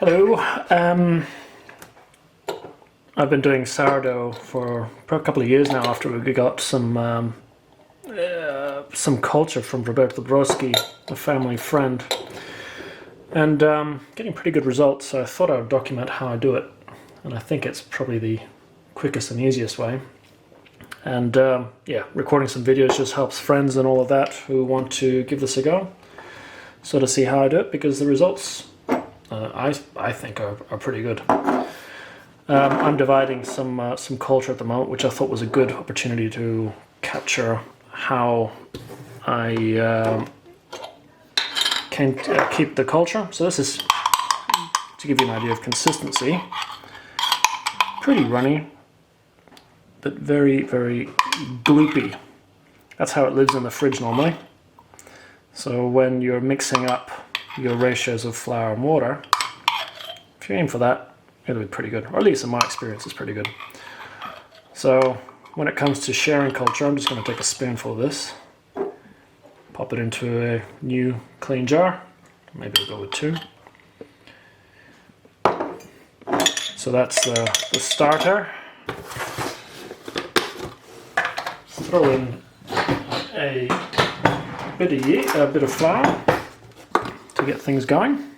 Hello. I've been doing sourdough for a couple of years now after we got some culture from Roberto Broski, a family friend, and getting pretty good results. So I thought I would document how I do it, and I think it's probably the quickest and easiest way. And yeah, recording some videos just helps friends and all of that who want to give this a go, so to see how I do it, because the results I think are pretty good. I'm dividing some culture at the moment, which I thought was a good opportunity to capture how I can keep the culture. So this is to give you an idea of consistency. Pretty runny, but very, very gloopy. That's how it lives in the fridge normally. So when you're mixing up your ratios of flour and water, if you aim for that, it'll be pretty good, or at least in my experience it's pretty good. So when it comes to sharing culture, I'm just going to take a spoonful of this, pop it into a new clean jar, maybe we'll go with 2. So that's the starter. Throw in a bit of flour to get things going.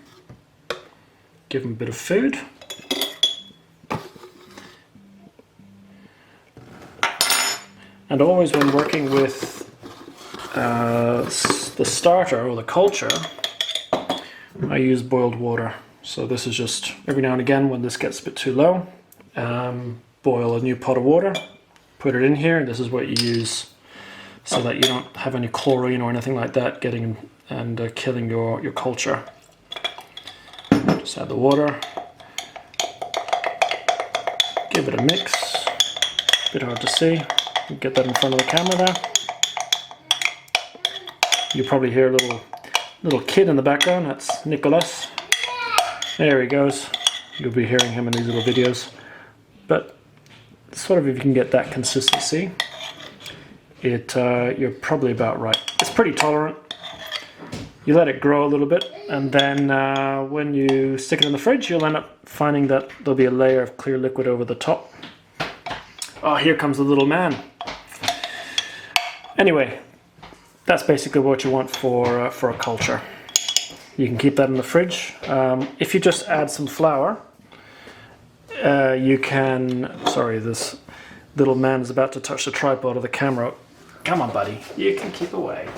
Give them a bit of food. And always when working with the starter or the culture, I use boiled water. So this is just every now and again when this gets a bit too low, boil a new pot of water, put it in here, and this is what you use so that you don't have any chlorine or anything like that getting and killing your culture. Just add the water, give it a mix, a bit hard to see. Get that in front of the camera there. You probably hear a little kid in the background. That's Nicholas. There he goes. You'll be hearing him in these little videos. But sort of if you can get that consistency, you're probably about right. It's pretty tolerant. You let it grow a little bit, and then when you stick it in the fridge, you'll end up finding that there'll be a layer of clear liquid over the top. Oh, here comes the little man. Anyway, that's basically what you want for a culture. You can keep that in the fridge. If you just add some flour, you can... Sorry, this little man is about to touch the tripod of the camera. Come on, buddy. You can keep away.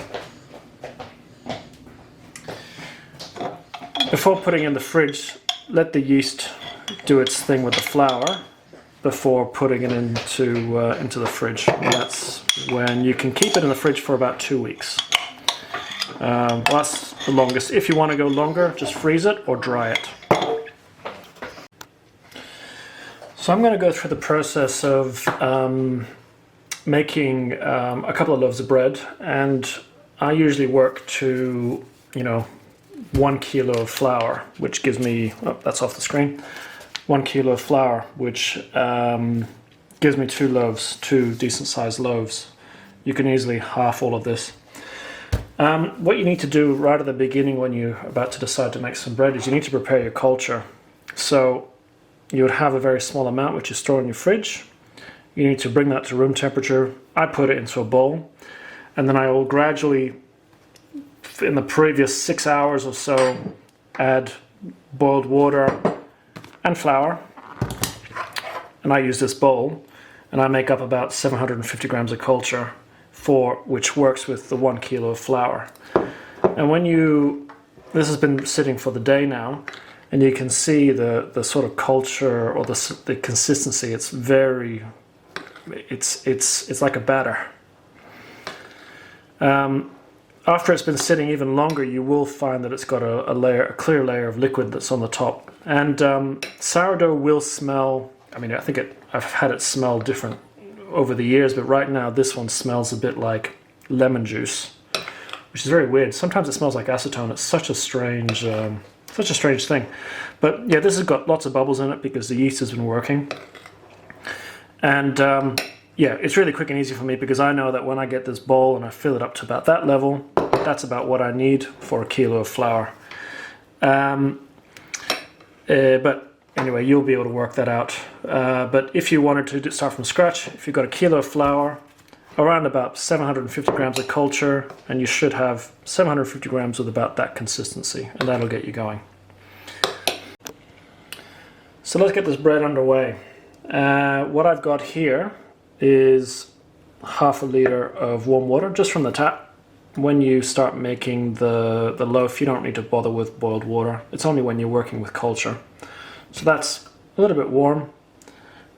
Before putting in the fridge, let the yeast do its thing with the flour before putting it into the fridge. And that's when you can keep it in the fridge for about 2 weeks. Well, that's the longest. If you want to go longer, just freeze it or dry it. So I'm going to go through the process of making a couple of loaves of bread, and I usually work to 1 kilo of flour, which gives me, oh, that's off the screen, 1 kilo of flour, which gives me 2 loaves, 2 decent sized loaves. You can easily half all of this. What you need to do right at the beginning when you're about to decide to make some bread is you need to prepare your culture. So you would have a very small amount which you store in your fridge. You need to bring that to room temperature. I put it into a bowl, and then I will gradually, in the previous 6 hours or so, add boiled water and flour, and I use this bowl, and I make up about 750 grams of culture, which works with the 1 kilo of flour. And when this has been sitting for the day now, and you can see the sort of culture or the consistency. It's very, it's like a batter. After it's been sitting even longer, you will find that it's got a clear layer of liquid that's on the top. And sourdough will smell, I mean, I've had it smell different over the years, but right now this one smells a bit like lemon juice, which is very weird. Sometimes it smells like acetone. It's such a strange thing. But yeah, this has got lots of bubbles in it because the yeast has been working. And yeah, it's really quick and easy for me because I know that when I get this bowl and I fill it up to about that level, that's about what I need for a kilo of flour. But anyway, you'll be able to work that out. But if you wanted to start from scratch, if you've got a kilo of flour, around about 750 grams of culture, and you should have 750 grams with about that consistency, and that'll get you going. So let's get this bread underway. What I've got here is half a liter of warm water just from the tap. When you start making the loaf, you don't need to bother with boiled water. It's only when you're working with culture. So that's a little bit warm.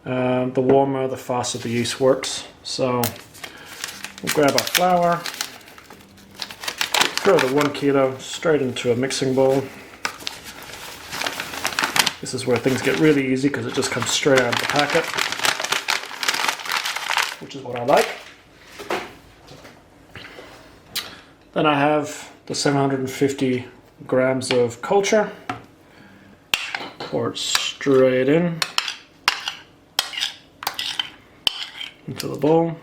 The warmer, the faster the yeast works. So we'll grab our flour, throw the 1 kilo straight into a mixing bowl. This is where things get really easy because it just comes straight out of the packet, which is what I like. Then I have the 750 grams of culture. Pour it straight into the bowl.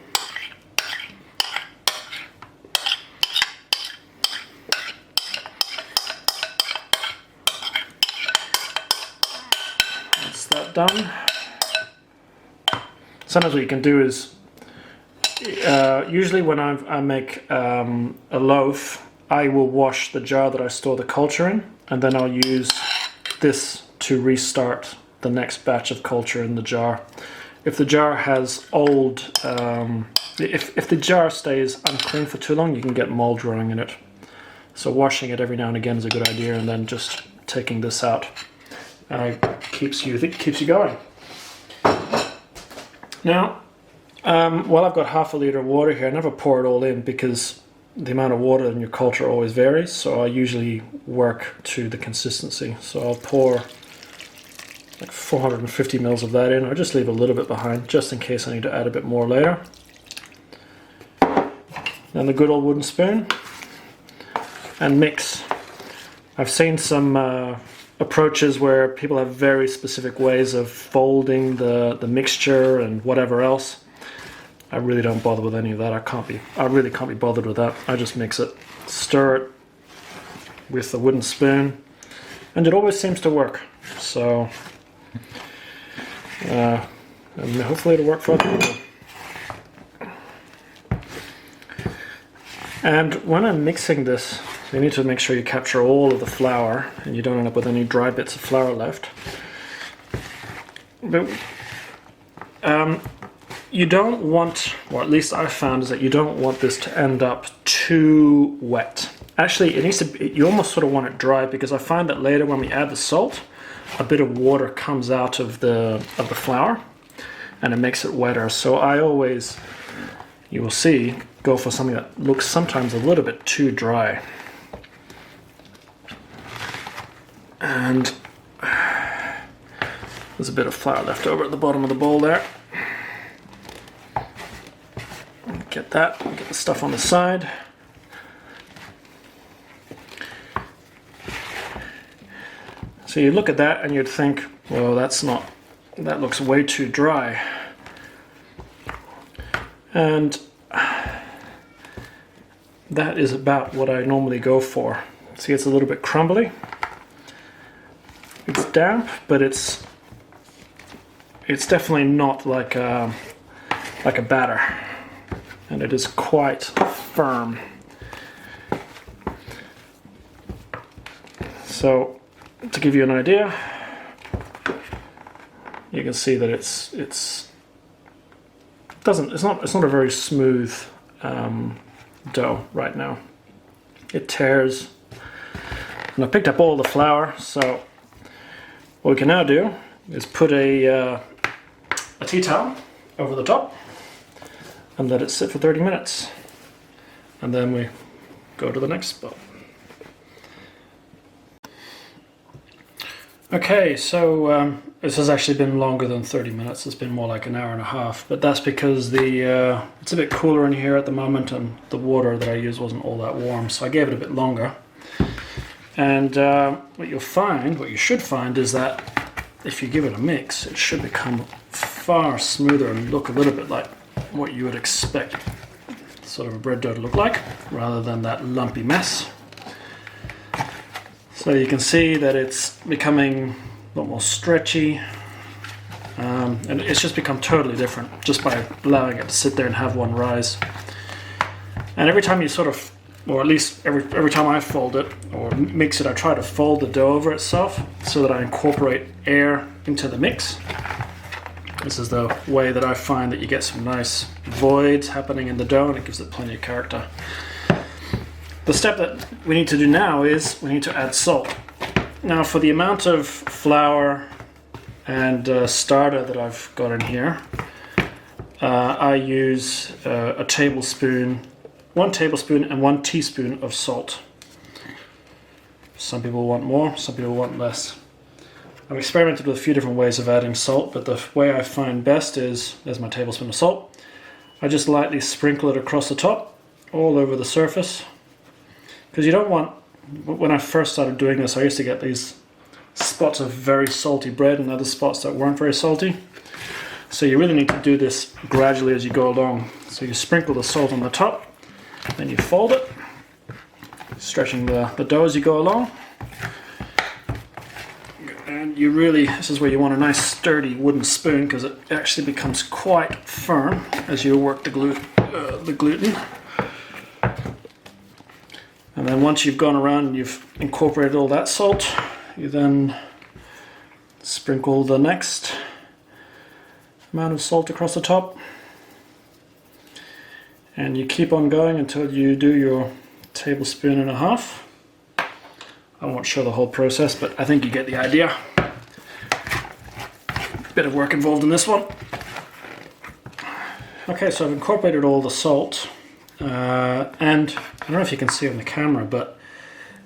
That's that done. Sometimes what you can do is, usually when I make a loaf, I will wash the jar that I store the culture in, and then I'll use this to restart the next batch of culture in the jar. If the jar has old, if the jar stays unclean for too long, you can get mold growing in it. So washing it every now and again is a good idea, and then just taking this out keeps you going. Now, well, I've got half a liter of water here. I never pour it all in because the amount of water in your culture always varies, so I usually work to the consistency. So I'll pour like 450 mils of that in. I'll just leave a little bit behind just in case I need to add a bit more later. Then the good old wooden spoon and mix. I've seen some approaches where people have very specific ways of folding the mixture and whatever else. I really don't bother with any of that. I really can't be bothered with that. I just mix it, stir it with the wooden spoon, and it always seems to work. So, and hopefully it'll work for other people. And when I'm mixing this, you need to make sure you capture all of the flour and you don't end up with any dry bits of flour left. But you don't want, or at least I've found, is that you don't want this to end up too wet. Actually, it needs to. You almost sort of want it dry, because I find that later when we add the salt, a bit of water comes out of the flour, and it makes it wetter. So I always, you will see, go for something that looks sometimes a little bit too dry. And there's a bit of flour left over at the bottom of the bowl there. Get that, get the stuff on the side. So you look at that and you'd think, well, that looks way too dry. And that is about what I normally go for. See, it's a little bit crumbly. It's damp, but it's definitely not like a batter. And it is quite firm. So, to give you an idea, you can see that it's not a very smooth dough right now. It tears. And I picked up all the flour, so what we can now do is put a tea towel over the top and let it sit for 30 minutes. And then we go to the next spot. Okay, so this has actually been longer than 30 minutes. It's been more like an hour and a half, but that's because it's a bit cooler in here at the moment and the water that I used wasn't all that warm, so I gave it a bit longer. And what you should find is that if you give it a mix, it should become far smoother and look a little bit like what you would expect sort of a bread dough to look like, rather than that lumpy mess. So you can see that it's becoming lot more stretchy. And it's just become totally different just by allowing it to sit there and have one rise. And every time you sort of, or at least every time I fold it or mix it, I try to fold the dough over itself so that I incorporate air into the mix. This is the way that I find that you get some nice voids happening in the dough, and it gives it plenty of character. The step that we need to do now is we need to add salt. Now for the amount of flour and starter that I've got in here, I use a tablespoon, 1 tablespoon and 1 teaspoon of salt. Some people want more, some people want less. I've experimented with a few different ways of adding salt, but the way I find best is, there's my tablespoon of salt. I just lightly sprinkle it across the top, all over the surface. Because you don't want, when I first started doing this, I used to get these spots of very salty bread and other spots that weren't very salty. So you really need to do this gradually as you go along. So you sprinkle the salt on the top, then you fold it, stretching the dough as you go along. And you really, this is where you want a nice sturdy wooden spoon, because it actually becomes quite firm as you work the gluten. And then once you've gone around and you've incorporated all that salt, you then sprinkle the next amount of salt across the top. And you keep on going until you do your tablespoon and a half. I won't show the whole process, but I think you get the idea. Bit of work involved in this one. Okay, so I've incorporated all the salt, and I don't know if you can see on the camera, but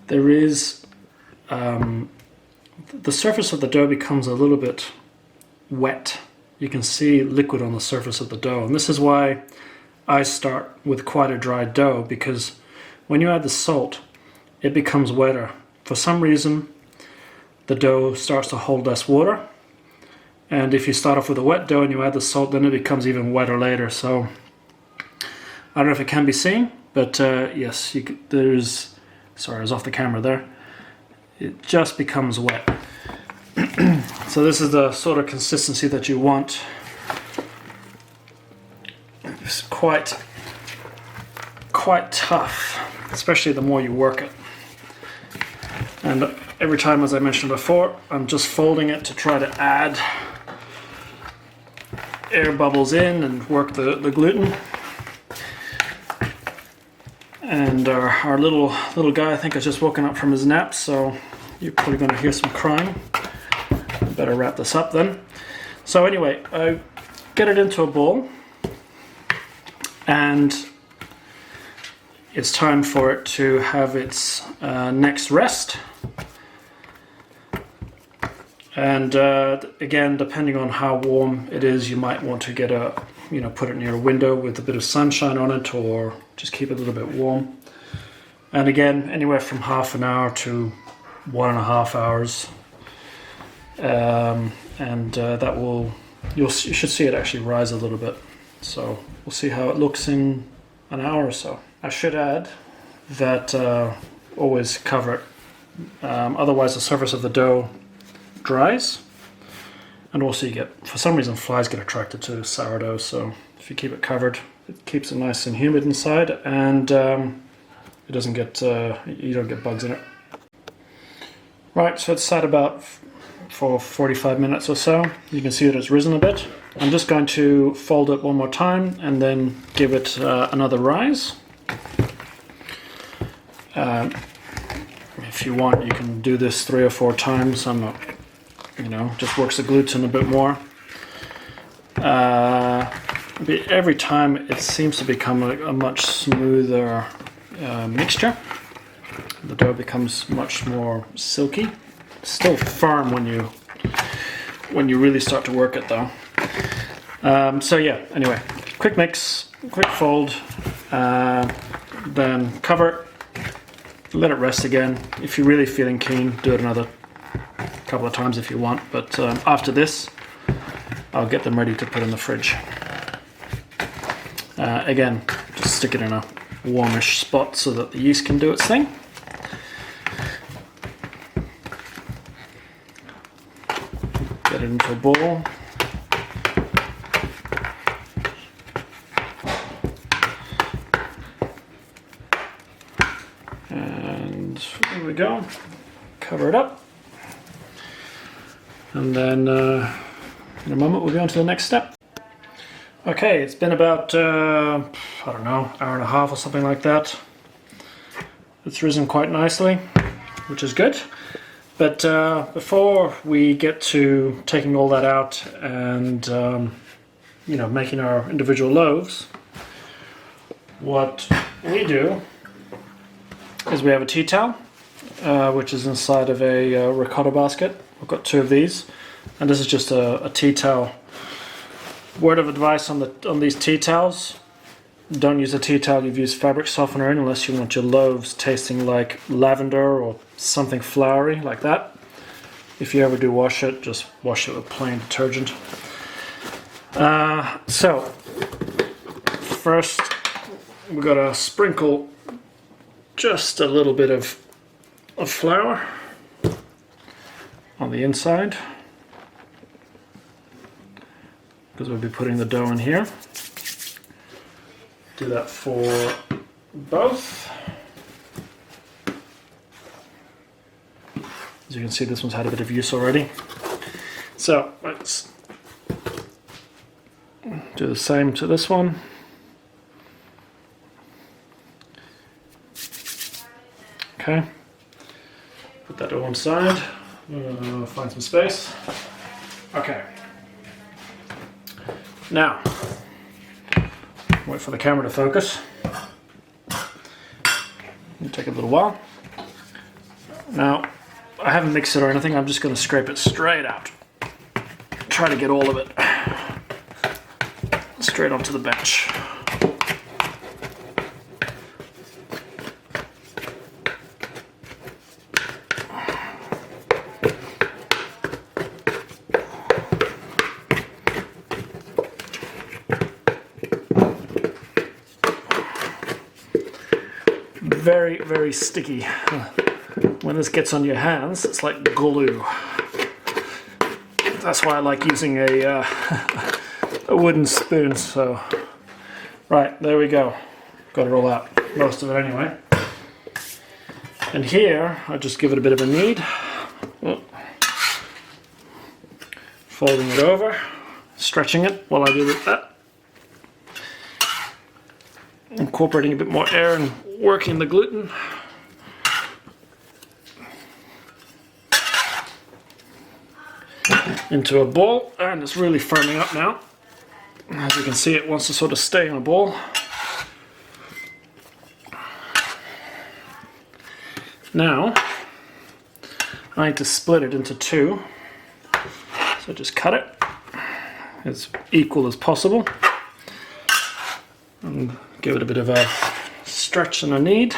there is, the surface of the dough becomes a little bit wet. You can see liquid on the surface of the dough, and this is why I start with quite a dry dough, because when you add the salt, it becomes wetter. For some reason, the dough starts to hold less water, and if you start off with a wet dough and you add the salt, then it becomes even wetter later. So I don't know if it can be seen, but yes, there's, sorry, I was off the camera there. It just becomes wet. So this is the sort of consistency that you want. It's quite tough, especially the more you work it. And every time, as I mentioned before, I'm just folding it to try to add air bubbles in and work the gluten. And our little guy, I think, has just woken up from his nap, so you're probably going to hear some crying. I better wrap this up then. So anyway, I get it into a bowl, and it's time for it to have its next rest. And again, depending on how warm it is, you might want to get put it near a window with a bit of sunshine on it, or just keep it a little bit warm. And again, anywhere from half an hour to 1.5 hours. That will, you should see it actually rise a little bit. So we'll see how it looks in an hour or so. I should add that always cover it. Otherwise the surface of the dough dries, and also you get, for some reason, flies get attracted to sourdough, so if you keep it covered, it keeps it nice and humid inside, and it doesn't get you don't get bugs in it. Right, so it's sat about for 45 minutes or so. You can see that it's risen a bit. I'm just going to fold it one more time and then give it another rise. If you want, you can do this 3 or 4 times. I'm not, just works the gluten a bit more. Every time it seems to become a much smoother mixture. The dough becomes much more silky. Still firm when you really start to work it though. So yeah, anyway, quick mix, quick fold, then cover it, let it rest again. If you're really feeling keen, do it another couple of times if you want, but after this I'll get them ready to put in the fridge. Again, just stick it in a warmish spot so that the yeast can do its thing. it into a ball. And there we go. Cover it up. And then in a moment we'll go on to the next step. Okay, it's been about, I don't know, hour and a half or something like that. It's risen quite nicely, which is good. But before we get to taking all that out and you know, making our individual loaves, what we do is we have a tea towel, which is inside of a ricotta basket. I've got 2 of these, and this is just a tea towel. Word of advice on these tea towels: don't use a tea towel you've used fabric softener in unless you want your loaves tasting like lavender or something flowery like that. If you ever do wash it, just wash it with plain detergent. So first we've got to sprinkle just a little bit of flour on the inside, because we'll be putting the dough in here. Do that for both. As you can see, this one's had a bit of use already. So let's do the same to this one. Okay, put that to one side. Find some space. Okay. Now, wait for the camera to focus. It'll take a little while. Now, I haven't mixed it or anything. I'm just going to scrape it straight out. Try to get all of it straight onto the bench. Very, very sticky. When this gets on your hands, it's like glue. That's why I like using a wooden spoon. So, right, there we go. Got it all out, most of it anyway. And here, I'll just give it a bit of a knead. Folding it over, stretching it while I do that. Incorporating a bit more air and working the gluten. Into a ball, and it's really firming up now. As you can see, it wants to sort of stay in a ball. Now, I need to split it into 2. So just cut it as equal as possible. And give it a bit of a stretch and a knead.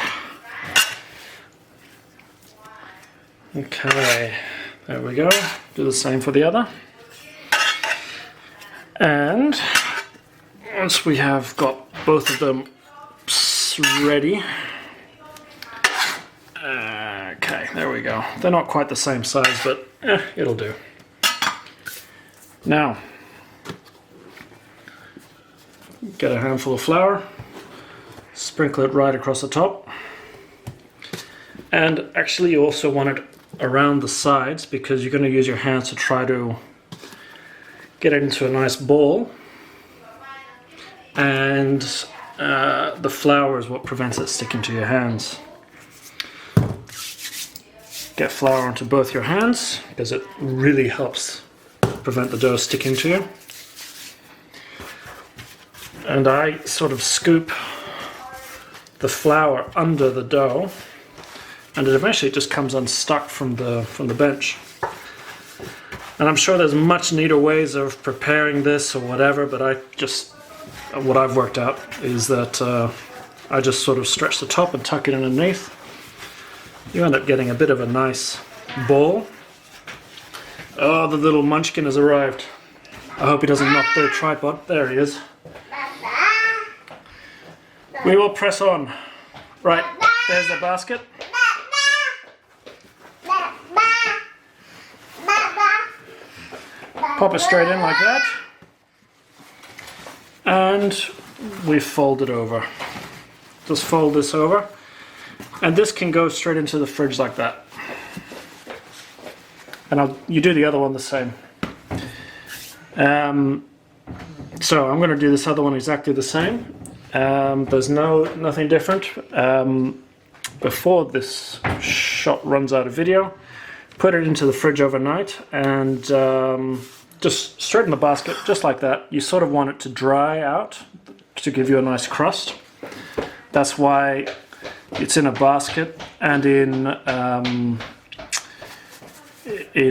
Okay, there we go. Do the same for the other. And once we have got both of them ready, okay, there we go. They're not quite the same size, but it'll do. Now, get a handful of flour, sprinkle it right across the top, and actually you also want it around the sides because you're going to use your hands to try to get it into a nice ball, and the flour is what prevents it sticking to your hands. Get flour onto both your hands because it really helps prevent the dough sticking to you. And I sort of scoop the flour under the dough, and it eventually just comes unstuck from the bench. And I'm sure there's much neater ways of preparing this or whatever, but what I've worked out is that I just sort of stretch the top and tuck it in underneath. You end up getting a bit of a nice ball. Oh, the little munchkin has arrived. I hope he doesn't knock the tripod. There he is. We will press on. Right, there's the basket. Pop it straight in like that. And we fold it over. Just fold this over. And this can go straight into the fridge like that. And you do the other one the same. So I'm going to do this other one exactly the same. There's nothing different. Before this shot runs out of video, put it into the fridge overnight and just straight in the basket, just like that. You sort of want it to dry out to give you a nice crust. That's why it's in a basket and in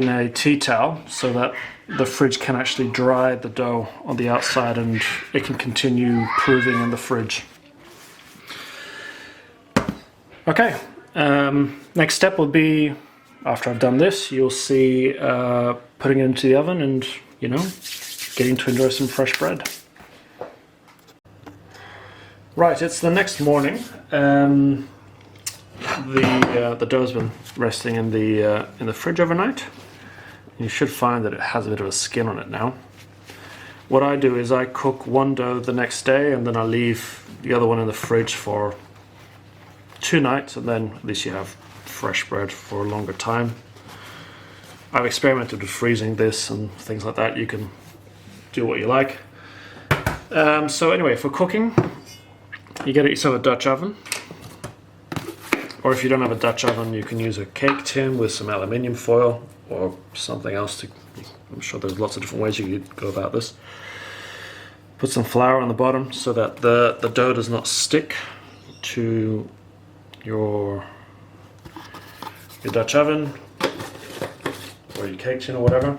a tea towel, so that the fridge can actually dry the dough on the outside and it can continue proving in the fridge. Okay, next step will be, after I've done this, you'll see putting it into the oven and, you know, getting to enjoy some fresh bread. Right, it's the next morning. The dough's been resting in the fridge overnight. You should find that it has a bit of a skin on it now. What I do is I cook one dough the next day and then I leave the other one in the fridge for 2 nights, and then at least you have fresh bread for a longer time. I've experimented with freezing this and things like that. You can do what you like. So anyway, for cooking, you get yourself a Dutch oven. Or if you don't have a Dutch oven, you can use a cake tin with some aluminium foil or something else. I'm sure there's lots of different ways you could go about this. Put some flour on the bottom so that the dough does not stick to your Dutch oven or your cake tin or whatever.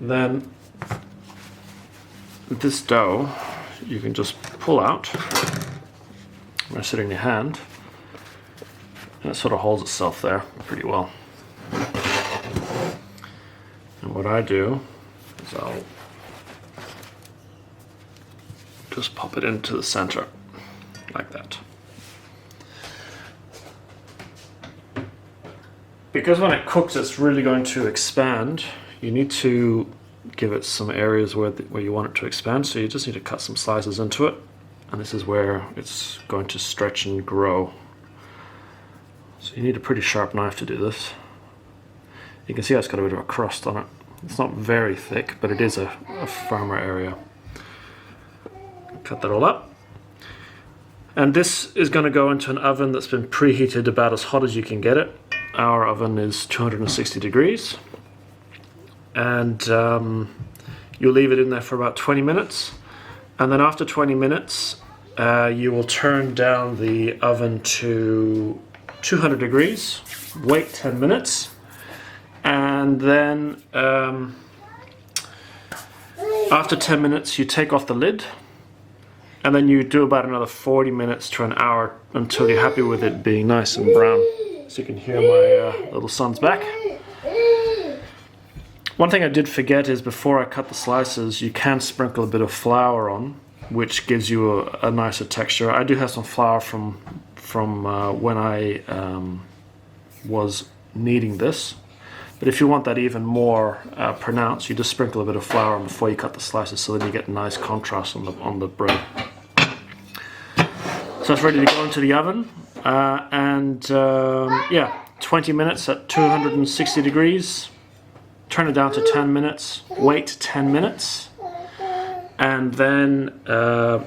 Then this dough you can just pull out. Rest it in your hand, and it sort of holds itself there pretty well. And what I do is I'll just pop it into the center like that. Because when it cooks it's really going to expand, you need to give it some areas where you want it to expand, so you just need to cut some slices into it. And this is where it's going to stretch and grow. So you need a pretty sharp knife to do this. You can see it's got a bit of a crust on it. It's not very thick, but it is a firmer area. Cut that all up. And this is going to go into an oven that's been preheated about as hot as you can get it. Our oven is 260 degrees. And you'll leave it in there for about 20 minutes. And then after 20 minutes, you will turn down the oven to 200 degrees, wait 10 minutes, and then after 10 minutes you take off the lid, and then you do about another 40 minutes to an hour until you're happy with it being nice and brown. So you can hear my little son's back. One thing I did forget is before I cut the slices, you can sprinkle a bit of flour on, which gives you a nicer texture. I do have some flour from when I was kneading this, but if you want that even more pronounced, you just sprinkle a bit of flour on before you cut the slices, so then you get a nice contrast on the bread. So it's ready to go into the oven, yeah, 20 minutes at 260 degrees. Turn it down to 10 minutes, wait 10 minutes, and then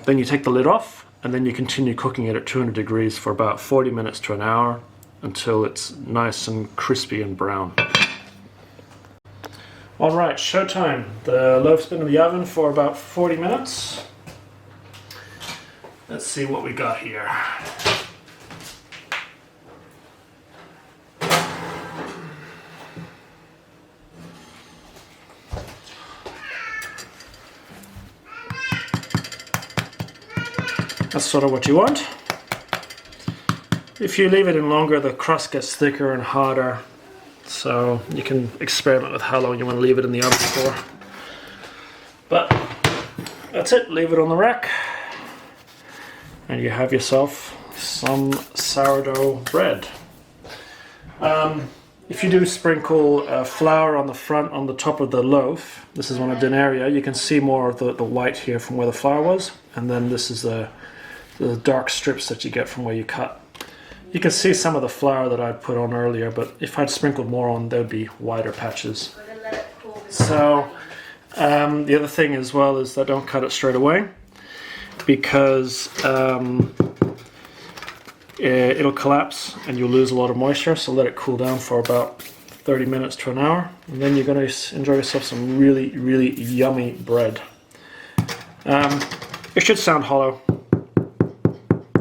you take the lid off, and then you continue cooking it at 200 degrees for about 40 minutes to an hour until it's nice and crispy and brown. Alright, showtime. The loaf's been in the oven for about 40 minutes. Let's see what we got here. That's sort of what you want. If you leave it in longer, the crust gets thicker and harder, so you can experiment with how long you want to leave it in the oven for. But that's it, leave it on the rack, and you have yourself some sourdough bread. If you do sprinkle flour on the front, on the top of the loaf, this is one of Denaria, you can see more of the white here from where the flour was, and then this is the dark strips that you get from where you cut. You can see some of the flour that I put on earlier, but if I'd sprinkled more on, there would be wider patches. So the other thing as well is that don't cut it straight away, because it'll collapse and you'll lose a lot of moisture, so let it cool down for about 30 minutes to an hour, and then you're going to enjoy yourself some really, really yummy bread. It should sound hollow.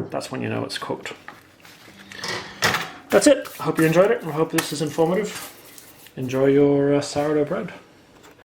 That's when you know it's cooked. That's it. I hope you enjoyed it. I hope this is informative. Enjoy your sourdough bread.